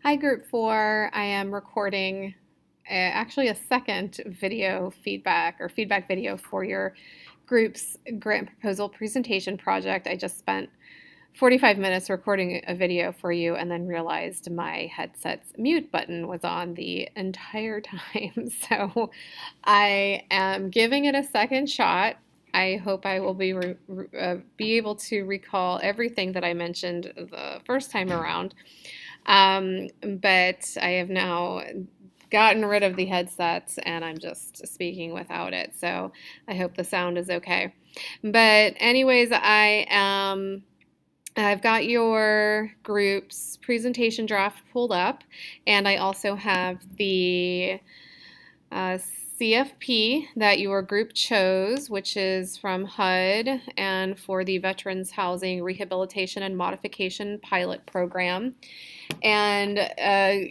Hi, Group 4. I am recording actually a second video feedback video for your group's grant proposal presentation project. I just spent 45 minutes recording a video for you and then realized my headset's mute button was on the entire time. So I am giving it a second shot. I hope I will be able to recall everything that I mentioned the first time around. But I have now gotten rid of the headsets and I'm just speaking without it. So I hope the sound is okay. But anyways, I've got your group's presentation draft pulled up, and I also have the CFP that your group chose, which is from HUD and for the Veterans Housing Rehabilitation and Modification Pilot Program. And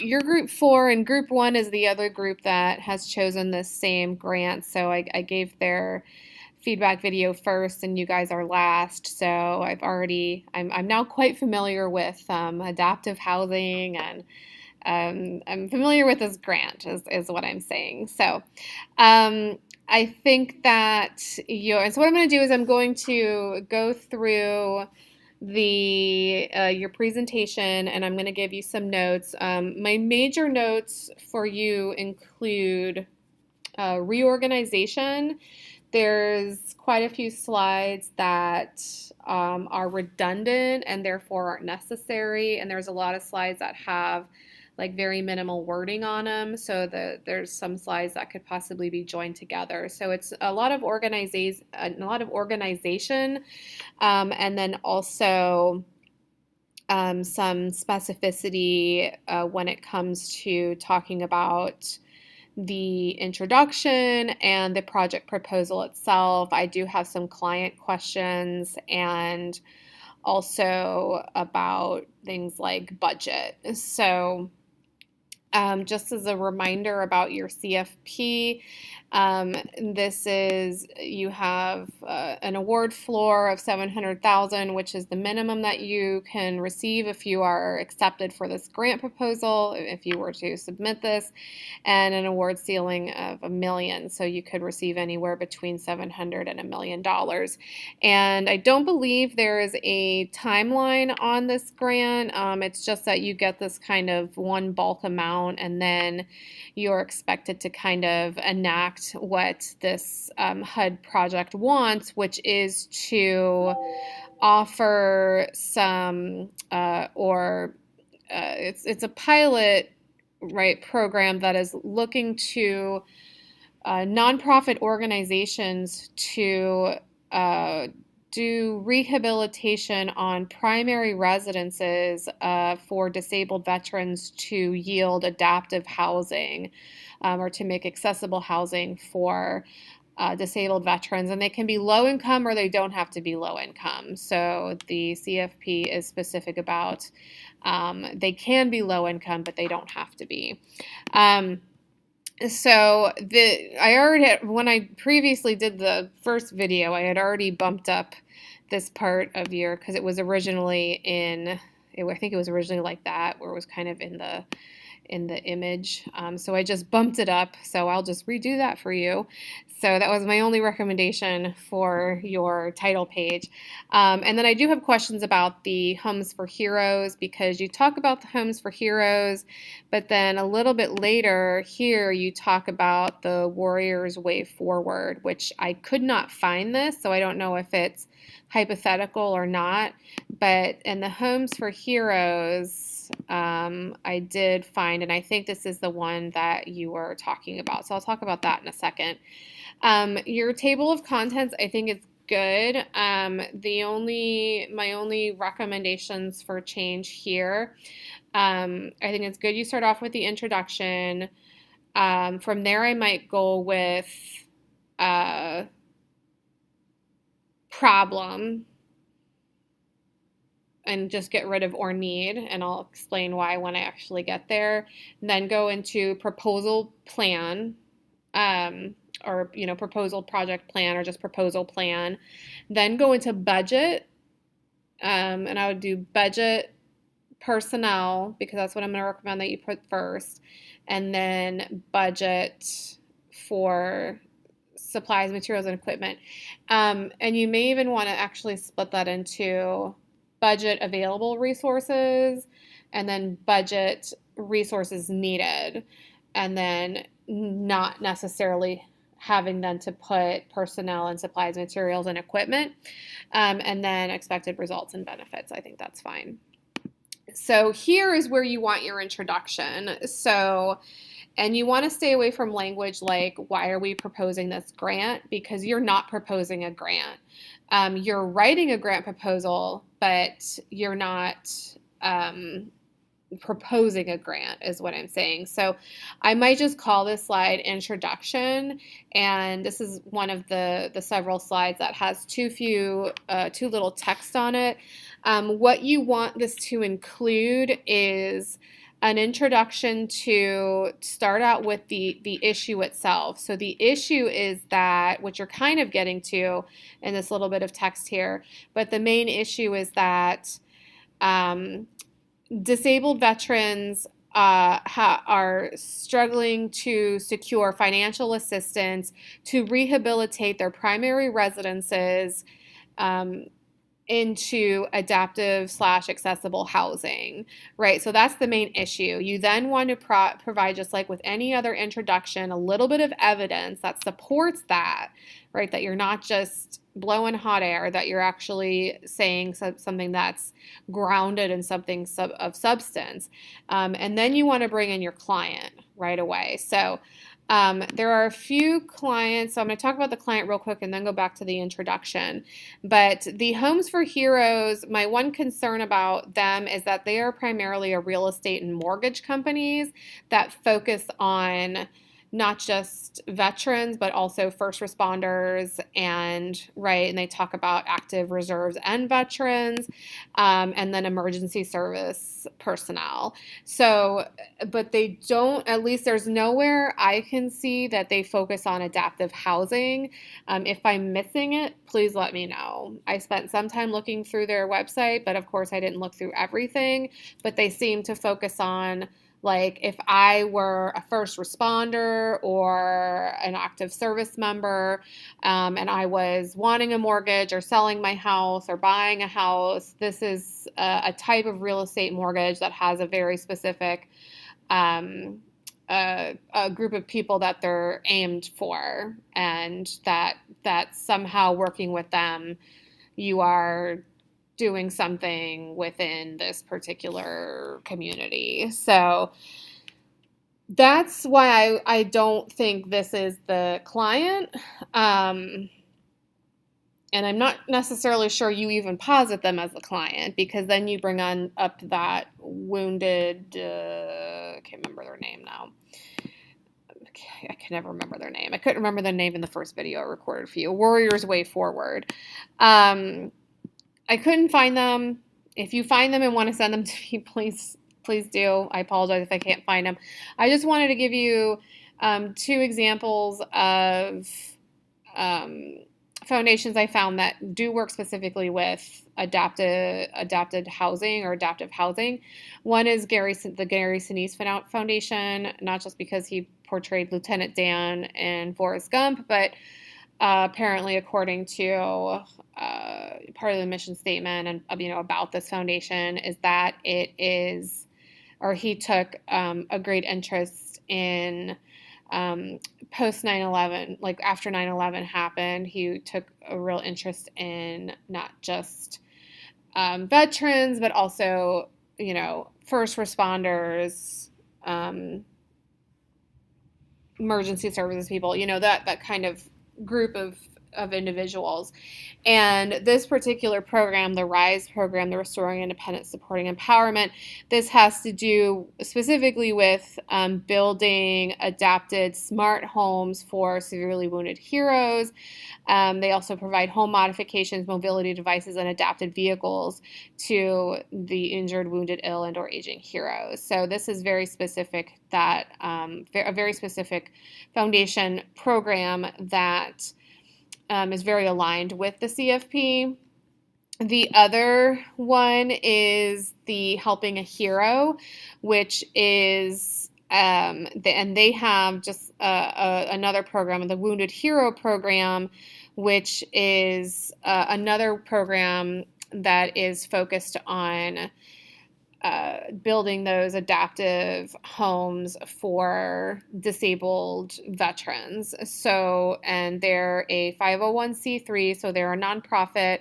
your Group 4 and Group 1 is the other group that has chosen this same grant. So I gave their feedback video first and you guys are last. So I'm now quite familiar with adaptive housing, and I'm familiar with this grant is what I'm saying. So I think that so what I'm going to do is I'm going to go through your presentation, and I'm going to give you some notes. My major notes for you include reorganization. There's quite a few slides that are redundant and therefore aren't necessary, and there's a lot of slides that have like very minimal wording on them, so there's some slides that could possibly be joined together. So it's a lot of organization, and then also some specificity when it comes to talking about the introduction and the project proposal itself. I do have some client questions and also about things like budget. So just as a reminder about your CFP, you have an award floor of $700,000, which is the minimum that you can receive if you are accepted for this grant proposal, if you were to submit this, and an award ceiling of $1 million. So you could receive anywhere between $700,000 and $1 million. And I don't believe there is a timeline on this grant. It's just that you get this kind of one bulk amount, and then you're expected to kind of enact what this HUD project wants, which is to offer some it's a pilot program that is looking to nonprofit organizations to do rehabilitation on primary residences for disabled veterans to yield adaptive housing, or to make accessible housing for disabled veterans. And they can be low income or they don't have to be low income. So the CFP is specific about they can be low income, but they don't have to be. When I previously did the first video, I had already bumped up this part of because it was originally I think it was originally like that, where it was kind of in the image. So I just bumped it up. So I'll just redo that for you. So that was my only recommendation for your title page. And then I do have questions about the Homes for Heroes, because you talk about the Homes for Heroes, but then a little bit later here you talk about the Warriors Way Forward, which I could not find this, so I don't know if it's hypothetical or not. But in the Homes for Heroes, I did find, and I think this is the one that you were talking about. So I'll talk about that in a second. Your table of contents, I think, is good. My only recommendations for change here, I think it's good you start off with the introduction. From there, I might go with problem and just get rid of or need, and I'll explain why when I actually get there. And then go into proposal plan, or proposal project plan, or just proposal plan. Then go into budget, and I would do budget personnel, because that's what I'm going to recommend that you put first, and then budget for supplies, materials, and equipment. And you may even want to actually split that into budget available resources and then budget resources needed, and then not necessarily having them to put personnel and supplies, materials, and equipment, and then expected results and benefits. I think that's fine. So here is where you want your introduction. And you want to stay away from language like, why are we proposing this grant? Because you're not proposing a grant. You're writing a grant proposal, but you're not proposing a grant is what I'm saying. So I might just call this slide introduction, and this is one of the several slides that has too little text on it. What you want this to include is an introduction to start out with the issue itself. So the issue is that, which you're kind of getting to in this little bit of text here, but the main issue is that disabled veterans are struggling to secure financial assistance to rehabilitate their primary residences into adaptive/accessible housing, right? So that's the main issue. You then want to provide, just like with any other introduction, a little bit of evidence that supports that, right? That you're not just blowing hot air, that you're actually saying something that's grounded in something of substance. And then you want to bring in your client right away. So there are a few clients, so I'm going to talk about the client real quick and then go back to the introduction. But the Homes for Heroes, my one concern about them is that they are primarily a real estate and mortgage companies that focus on not just veterans, but also first responders and they talk about active reserves and veterans, and then emergency service personnel. So, but they don't, at least there's nowhere I can see that they focus on adaptive housing. If I'm missing it, please let me know. I spent some time looking through their website, but of course I didn't look through everything, but they seem to focus on, like, if I were a first responder or an active service member, and I was wanting a mortgage or selling my house or buying a house, this is a type of real estate mortgage that has a very specific a group of people that they're aimed for, and that somehow working with them, you are doing something within this particular community. So that's why I don't think this is the client. And I'm not necessarily sure you even posit them as the client, because then you bring up that wounded, I can't remember their name now. I can never remember their name. I couldn't remember their name in the first video I recorded for you. Warriors Way Forward. I couldn't find them. If you find them and want to send them to me, please do. I apologize if I can't find them. I just wanted to give you two examples of foundations I found that do work specifically with adapted housing or adaptive housing. One is the Gary Sinise Foundation, not just because he portrayed Lieutenant Dan in Forrest Gump, but apparently, according to part of the mission statement and about this foundation, is that it is, or he took a great interest in post 9/11, like after 9/11 happened, he took a real interest in not just veterans, but also first responders, emergency services people, that kind of group of individuals. And this particular program, the RISE program, the Restoring Independence, Supporting Empowerment, this has to do specifically with building adapted smart homes for severely wounded heroes. They also provide home modifications, mobility devices, and adapted vehicles to the injured, wounded, ill, and or aging heroes. So this is very specific, that a very specific foundation program that is very aligned with the CFP. The other one is the Helping a Hero, which is, and they have just another program, the Wounded Hero program, which is another program that is focused on building those adaptive homes for disabled veterans. So, and they're a 501c3, so they're a nonprofit.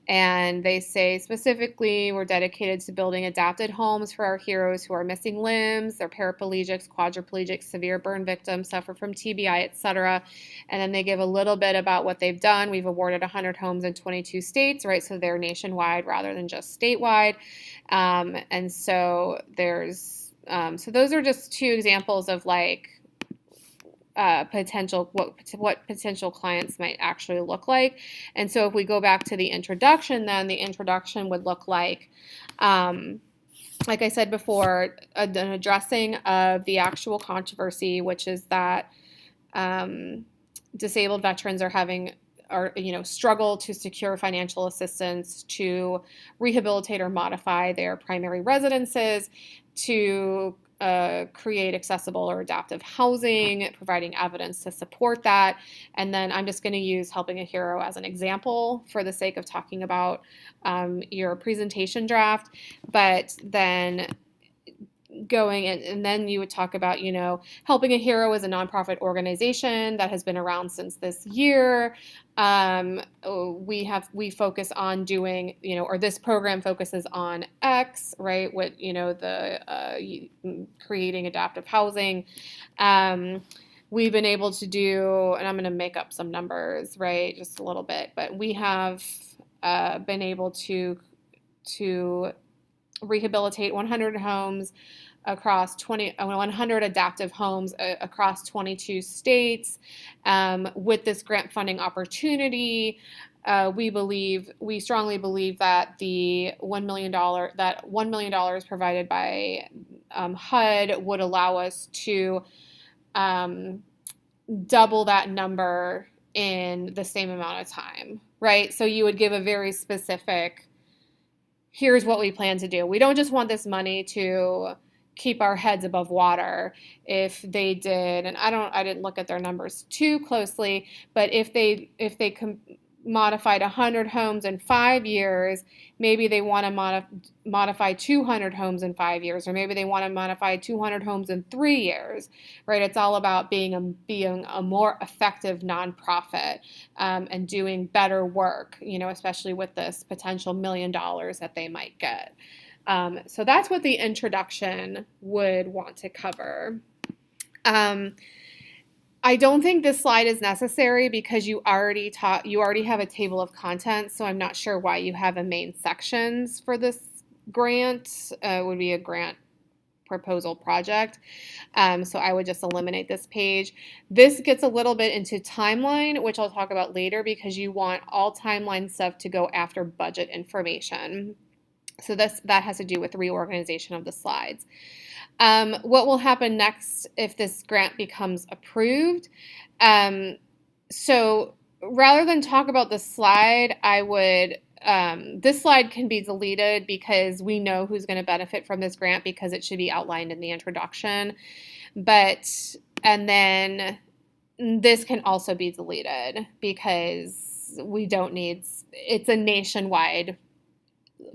And they say specifically, we're dedicated to building adapted homes for our heroes who are missing limbs, they're paraplegics, quadriplegics, severe burn victims, suffer from TBI, etc. And then they give a little bit about what they've done. We've awarded 100 homes in 22 states, right? So they're nationwide rather than just statewide. And so there's, so those are just two examples of like potential what potential clients might actually look like. And so if we go back to the introduction, then the introduction would look like I said before, an addressing of the actual controversy, which is that disabled veterans struggle to secure financial assistance to rehabilitate or modify their primary residences, to create accessible or adaptive housing, providing evidence to support that. And then I'm just going to use Helping a Hero as an example for the sake of talking about your presentation draft. But then going and then you would talk about, Helping a Hero is a nonprofit organization that has been around since this year. We focus on doing, or this program focuses on X, right? What, the creating adaptive housing. We've been able to do, and I'm going to make up some numbers, right? Just a little bit, but we have been able to rehabilitate 100 homes across 100 adaptive homes across 22 states. With this grant funding opportunity, we strongly believe that the $1 million provided by HUD would allow us to double that number in the same amount of time, right? So you would give a very specific, here's what we plan to do. We don't just want this money to keep our heads above water. If they did, and I didn't look at their numbers too closely, but if they modified 100 homes in 5 years, maybe they want to modify 200 homes in 5 years, or maybe they want to modify 200 homes in 3 years, right? It's all about being a more effective nonprofit and doing better work, especially with this potential $1 million that they might get. So that's what the introduction would want to cover. I don't think this slide is necessary because you already have a table of contents, so I'm not sure why you have a main sections for this grant. It would be a grant proposal project. So I would just eliminate this page. This gets a little bit into timeline, which I'll talk about later, because you want all timeline stuff to go after budget information. So that has to do with reorganization of the slides. What will happen next if this grant becomes approved? So rather than talk about the slide, I would, this slide can be deleted because we know who's going to benefit from this grant because it should be outlined in the introduction. And then this can also be deleted because we don't need, it's a nationwide.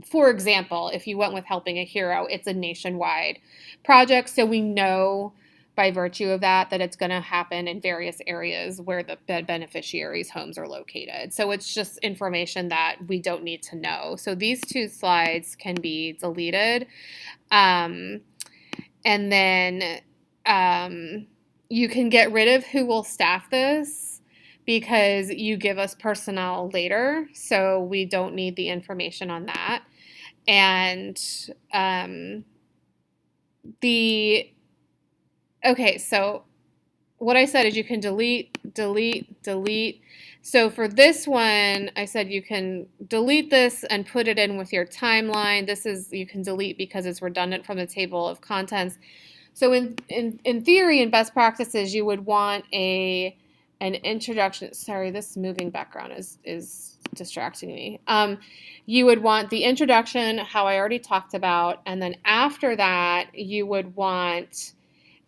For example, if you went with Helping a Hero, it's a nationwide project, so we know by virtue of that it's going to happen in various areas where the beneficiaries' homes are located. So it's just information that we don't need to know. So these two slides can be deleted. And then you can get rid of who will staff this because you give us personnel later, so we don't need the information on that. And okay, so what I said is you can delete. So for this one, I said you can delete this and put it in with your timeline. You can delete because it's redundant from the table of contents. So in theory, in best practices, you would want an introduction. Sorry, this moving background is distracting me. You would want the introduction, how I already talked about, and then after that, you would want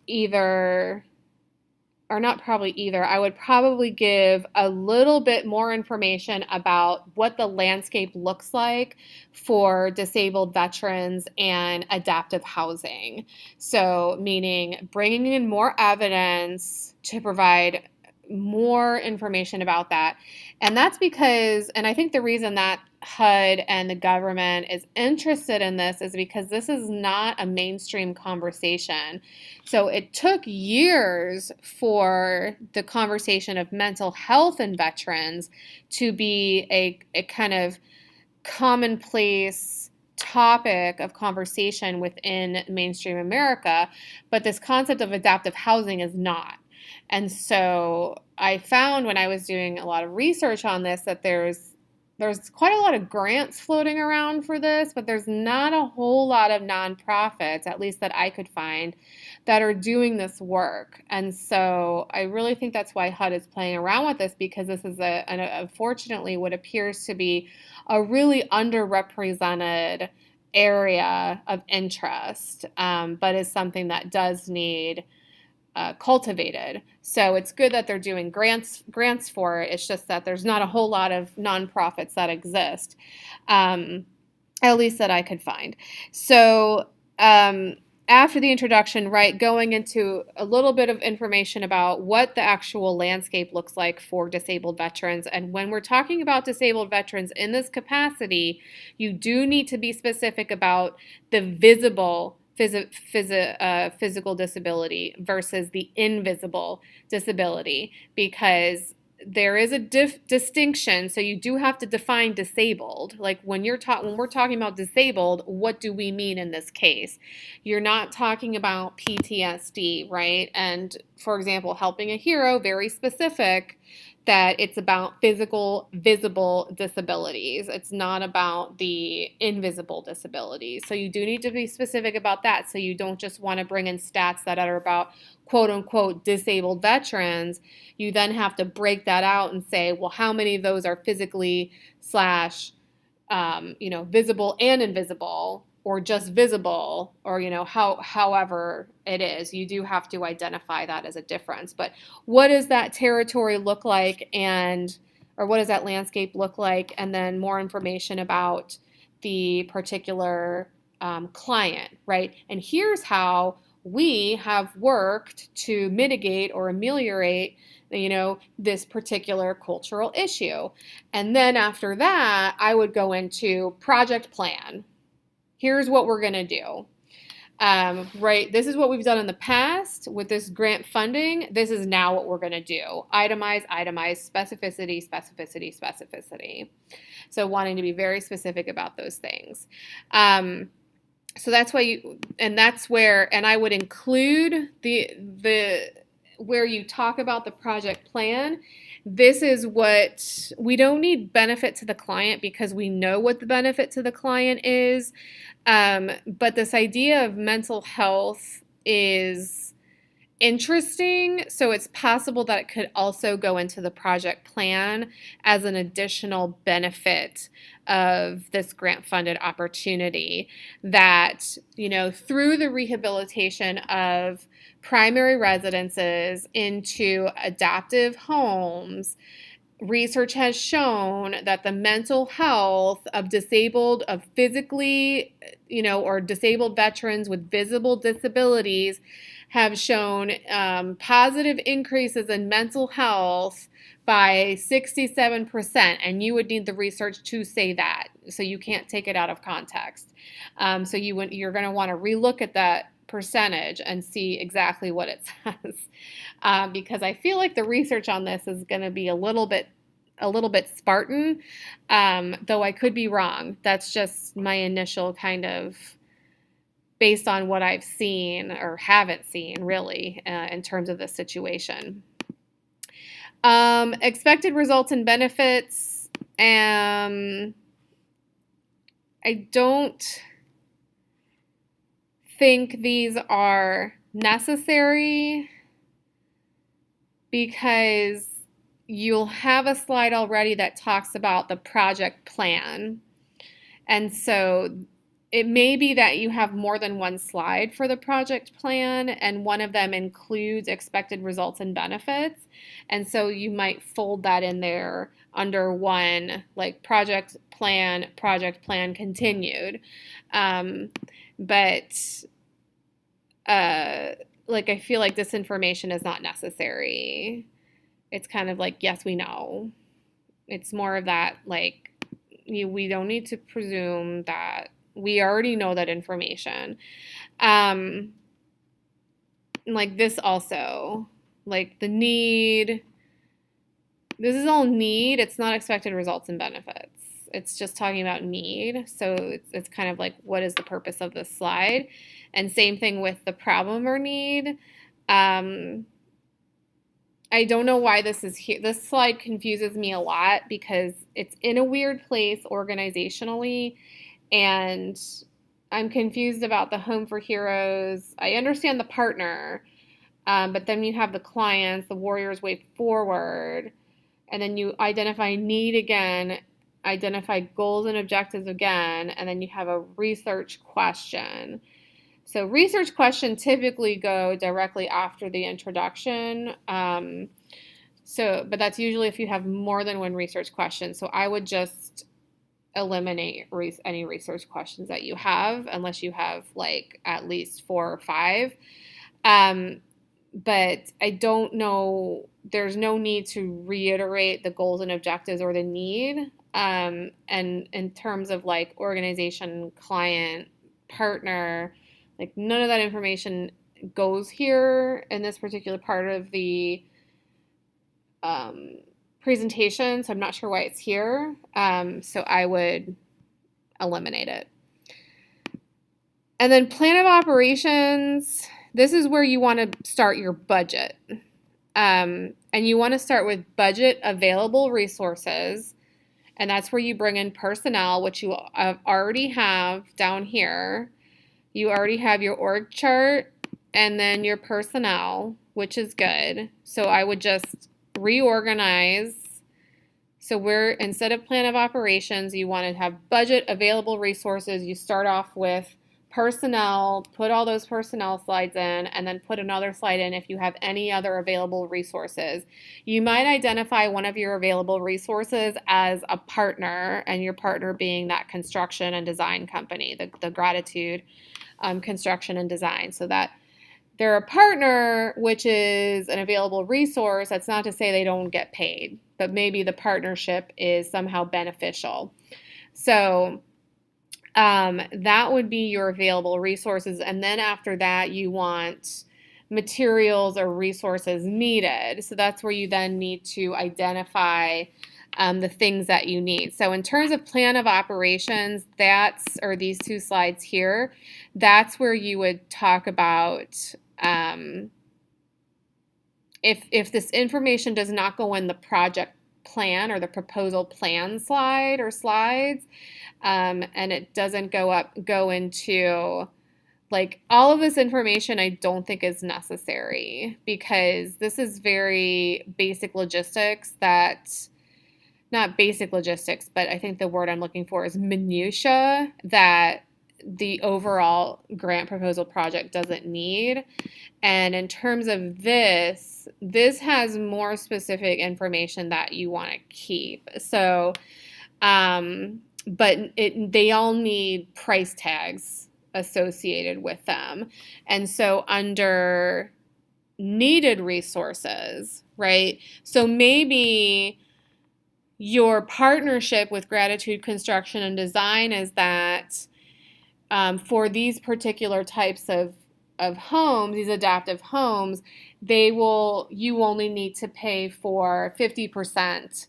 either, or not probably either, I would probably give a little bit more information about what the landscape looks like for disabled veterans and adaptive housing. So, meaning bringing in more evidence to provide more information about that. And that's because, and I think the reason that HUD and the government is interested in this is because this is not a mainstream conversation. So it took years for the conversation of mental health in veterans to be a kind of commonplace topic of conversation within mainstream America, but this concept of adaptive housing is not. And so I found when I was doing a lot of research on this that there's quite a lot of grants floating around for this, but there's not a whole lot of nonprofits, at least that I could find, that are doing this work. And so I really think that's why HUD is playing around with this, because this is unfortunately what appears to be a really underrepresented area of interest, but is something that does need cultivated. So it's good that they're doing grants for it. It's just that there's not a whole lot of nonprofits that exist, at least that I could find. So after the introduction, right, going into a little bit of information about what the actual landscape looks like for disabled veterans. And when we're talking about disabled veterans in this capacity, you do need to be specific about the visible physical disability versus the invisible disability, because there is a distinction. So you do have to define disabled. Like when we're talking about disabled, what do we mean in this case? You're not talking about PTSD, right? And for example, Helping a Hero, very specific that it's about physical, visible disabilities. It's not about the invisible disabilities. So you do need to be specific about that. So you don't just want to bring in stats that are about quote unquote disabled veterans. You then have to break that out and say, well, how many of those are physically slash, visible and invisible, or just visible, or, however it is. You do have to identify that as a difference. But what does that territory look like, or what does that landscape look like? And then more information about the particular client, right? And here's how we have worked to mitigate or ameliorate this particular cultural issue. And then after that, I would go into project plan. Here's what we're going to do. Right, this is what we've done in the past with this grant funding. This is now what we're going to do. Itemize, specificity, specificity, specificity. So wanting to be very specific about those things. So that's why that's where, and I would include the where you talk about the project plan. This is what, we don't need benefit to the client because we know what the benefit to the client is. But this idea of mental health is interesting. So it's possible that it could also go into the project plan as an additional benefit of this grant funded opportunity, that, through the rehabilitation of primary residences into adaptive homes, research has shown that the mental health of physically, or disabled veterans with visible disabilities have shown positive increases in mental health by 67%. And you would need the research to say that. So you can't take it out of context. So you're going to want to relook at that percentage and see exactly what it says, because I feel like the research on this is going to be a little bit Spartan, though I could be wrong. That's just my initial kind of, based on what I've seen or haven't seen really in terms of this situation. Expected results and benefits. I don't think these are necessary, because you'll have a slide already that talks about the project plan. And so it may be that you have more than one slide for the project plan, and one of them includes expected results and benefits. And so you might fold that in there under one, like project plan continued. But like I feel like this information is not necessary. It's kind of like, yes, we know. It's more of that, like, we don't need to presume that we already know that information. Like this also, like the need, this is all need. It's not expected results and benefits. It's just talking about need. So it's kind of like, what is the purpose of this slide? And same thing with the problem or need. I don't know why this is here. This slide confuses me a lot because it's in a weird place organizationally, and I'm confused about the home for heroes. I understand the partner, but then you have the clients, the warriors way forward, and then you identify need again, identify goals and objectives again, and then you have a research question. So research questions typically go directly after the introduction. But that's usually if you have more than one research question. So I would just eliminate any research questions that you have, unless you have like at least 4 or 5. But I don't know, there's no need to reiterate the goals and objectives or the need. And in terms of like organization, client, partner, like none of that information goes here in this particular part of the presentation, so I'm not sure why it's here. So I would eliminate it. And then plan of operations, this is where you want to start your budget. And you want to start with budget available resources, and that's where you bring in personnel, which you already have down here. You already have your org chart and then your personnel, which is good. So I would just reorganize. So instead of plan of operations, you want to have budget available resources. You start off with personnel, put all those personnel slides in, and then put another slide in if you have any other available resources. You might identify one of your available resources as a partner, and your partner being that construction and design company, the Gratitude construction and design, so that they're a partner, which is an available resource. That's not to say they don't get paid, but maybe the partnership is somehow beneficial. So that would be your available resources. And then after that, you want materials or resources needed. So that's where you then need to identify the things that you need. So in terms of plan of operations, or these 2 slides here, that's where you would talk about if this information does not go in the project plan or the proposal plan slide or slides, and it doesn't go into like all of this information, I don't think is necessary, because this is very basic logistics not basic logistics, but I think the word I'm looking for is minutia that the overall grant proposal project doesn't need. And in terms of this has more specific information that you want to keep. So, but they all need price tags associated with them. And so under needed resources, right? So maybe your partnership with Gratitude Construction and Design is that for these particular types of homes, these adaptive homes, you only need to pay for 50%,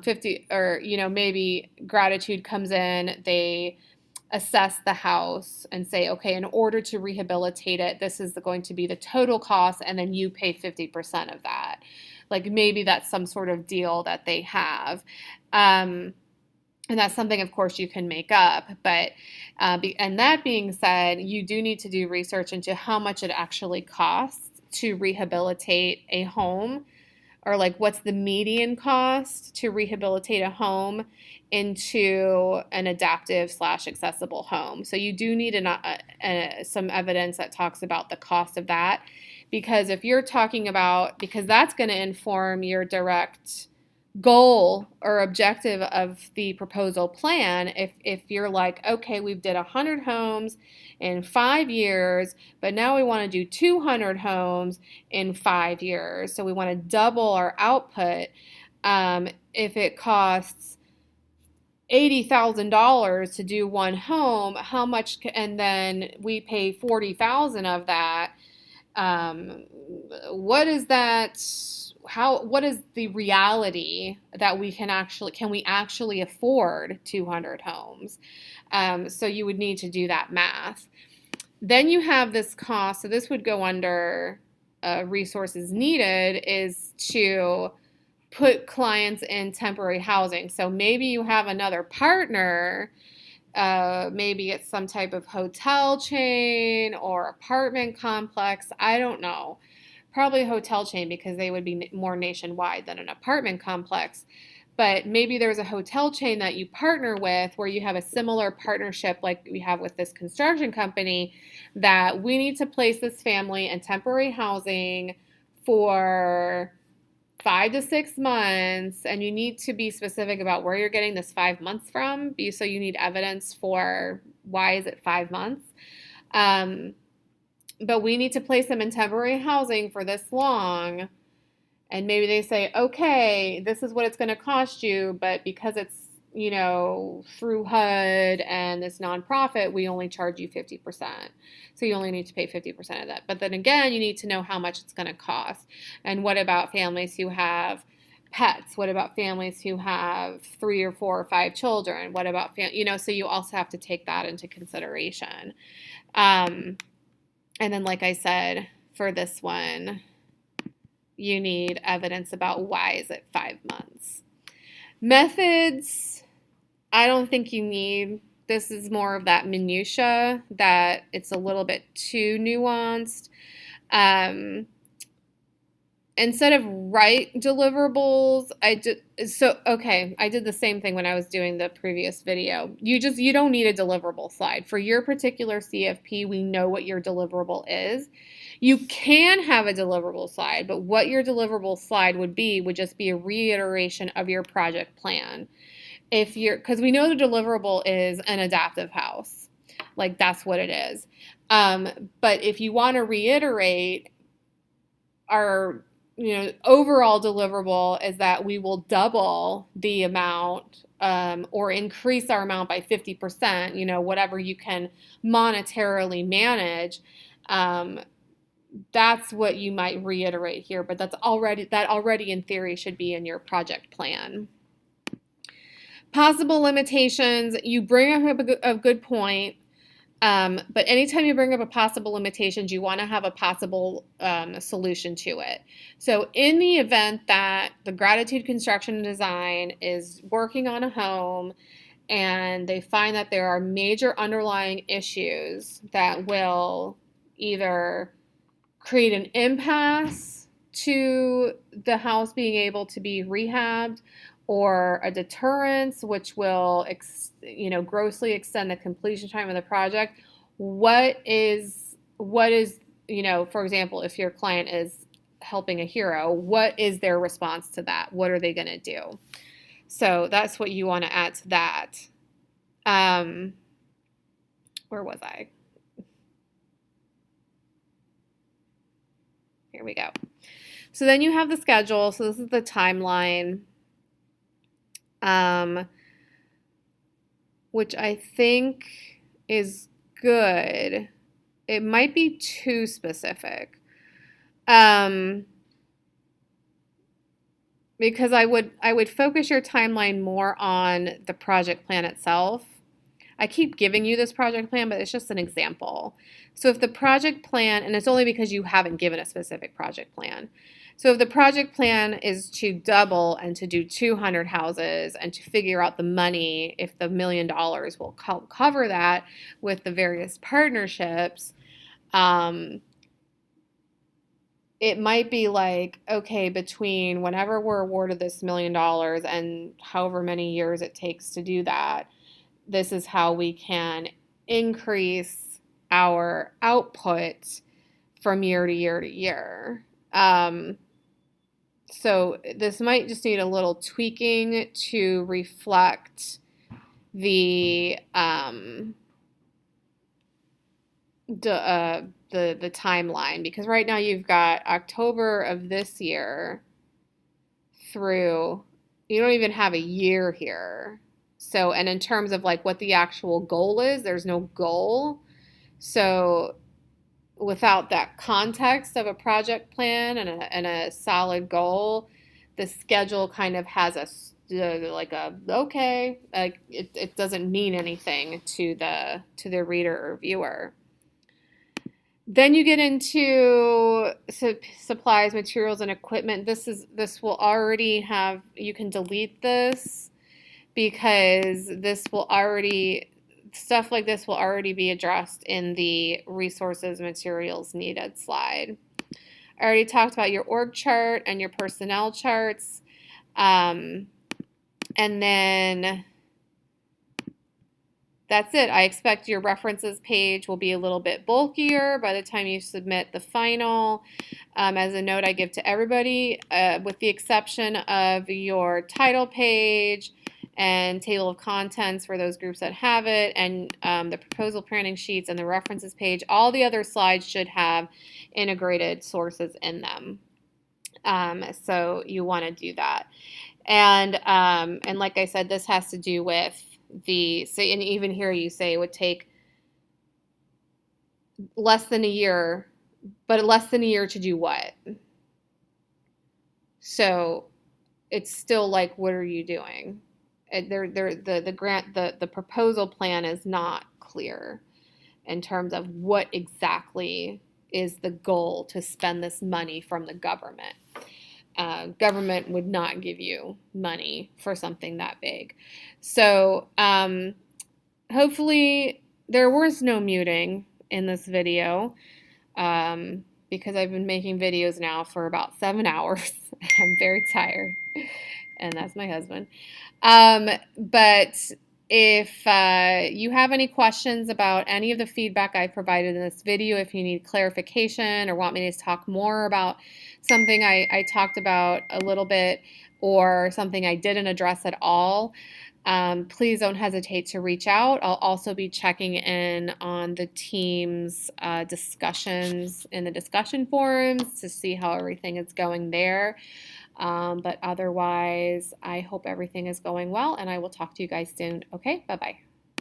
50, or maybe Gratitude comes in, they assess the house and say, okay, in order to rehabilitate it, this is going to be the total cost, and then you pay 50% of that. Like maybe that's some sort of deal that they have. And that's something, of course, you can make up. But and that being said, you do need to do research into how much it actually costs to rehabilitate a home or like what's the median cost to rehabilitate a home into an adaptive slash accessible home. So you do need some evidence that talks about the cost of that, because if you're talking about, because that's going to inform your direct goal or objective of the proposal plan. If you're like, okay, we did 100 homes in 5 years, but now we want to do 200 homes in 5 years, so we want to double our output. If it costs $80,000 to do one home, how much? And then we pay 40,000 of that. What is that? What is the reality that can we actually afford 200 homes? So you would need to do that math. Then you have this cost. So this would go under resources needed, is to put clients in temporary housing. So maybe you have another partner. Maybe it's some type of hotel chain or apartment complex. I don't know. Probably a hotel chain, because they would be more nationwide than an apartment complex. But maybe there's a hotel chain that you partner with where you have a similar partnership like we have with this construction company, that we need to place this family in temporary housing for 5 to 6 months, and you need to be specific about where you're getting this 5 months from. So you need evidence for why is it 5 months. But we need to place them in temporary housing for this long. And maybe they say, okay, this is what it's going to cost you, but because it's, through HUD and this nonprofit, we only charge you 50%. So you only need to pay 50% of that. But then again, you need to know how much it's going to cost. And what about families who have pets? What about families who have 3 or 4 or 5 children? What about, so you also have to take that into consideration. And then, like I said, for this one, you need evidence about why is it 5 months. Methods, I don't think you need. This is more of that minutia, that it's a little bit too nuanced. Instead of write deliverables, I did the same thing when I was doing the previous video. You don't need a deliverable slide. For your particular CFP, we know what your deliverable is. You can have a deliverable slide, but what your deliverable slide would just be a reiteration of your project plan. Because we know the deliverable is an adaptive house. Like, that's what it is. But if you want to reiterate, our overall deliverable is that we will double the amount or increase our amount by 50%, whatever you can monetarily manage. That's what you might reiterate here, but that already in theory should be in your project plan. Possible limitations, you bring up a good point. But anytime you bring up a possible limitations, you want to have a possible solution to it. So in the event that the Gratitude Construction and Design is working on a home and they find that there are major underlying issues that will either create an impasse to the house being able to be rehabbed, or a deterrence, which will grossly extend the completion time of the project. What is for example, if your client is helping a hero, what is their response to that? What are they going to do? So that's what you want to add to that. Where was I? Here we go. So then you have the schedule. So this is the timeline. Which I think is good. It might be too specific. Because I would focus your timeline more on the project plan itself. I keep giving you this project plan, but it's just an example. So if the project plan, and it's only because you haven't given a specific project plan. So if the project plan is to double and to do 200 houses and to figure out the money, if the $1 million will cover that with the various partnerships, it might be like, okay, between whenever we're awarded this $1 million and however many years it takes to do that, this is how we can increase our output from year to year to year. So this might just need a little tweaking to reflect the the timeline, because right now you've got October of this year through, you don't even have a year here. So, and in terms of like what the actual goal is, there's no goal. So without that context of a project plan and a solid goal, the schedule kind of has a like a okay, like it doesn't mean anything to the reader or viewer. Then you get into supplies, materials, and equipment. This will already have, you can delete this because this will already, stuff like this will already be addressed in the resources, materials needed slide. I already talked about your org chart and your personnel charts. And then that's it. I expect your references page will be a little bit bulkier by the time you submit the final. As a note I give to everybody, with the exception of your title page and table of contents for those groups that have it, and the proposal planning sheets and the references page, all the other slides should have integrated sources in them. So you want to do that. And like I said, this has to do with the, say, and even here you say it would take less than a year, but less than a year to do what? So it's still like, what are you doing? The proposal plan is not clear in terms of what exactly is the goal to spend this money from the government. Government would not give you money for something that big. So hopefully there was no muting in this video, because I've been making videos now for about 7 hours. I'm very tired, and that's my husband. But if you have any questions about any of the feedback I provided in this video, if you need clarification or want me to talk more about something I talked about a little bit, or something I didn't address at all, please don't hesitate to reach out. I'll also be checking in on the team's discussions in the discussion forums to see how everything is going there. But otherwise, I hope everything is going well, and I will talk to you guys soon. Okay, bye-bye.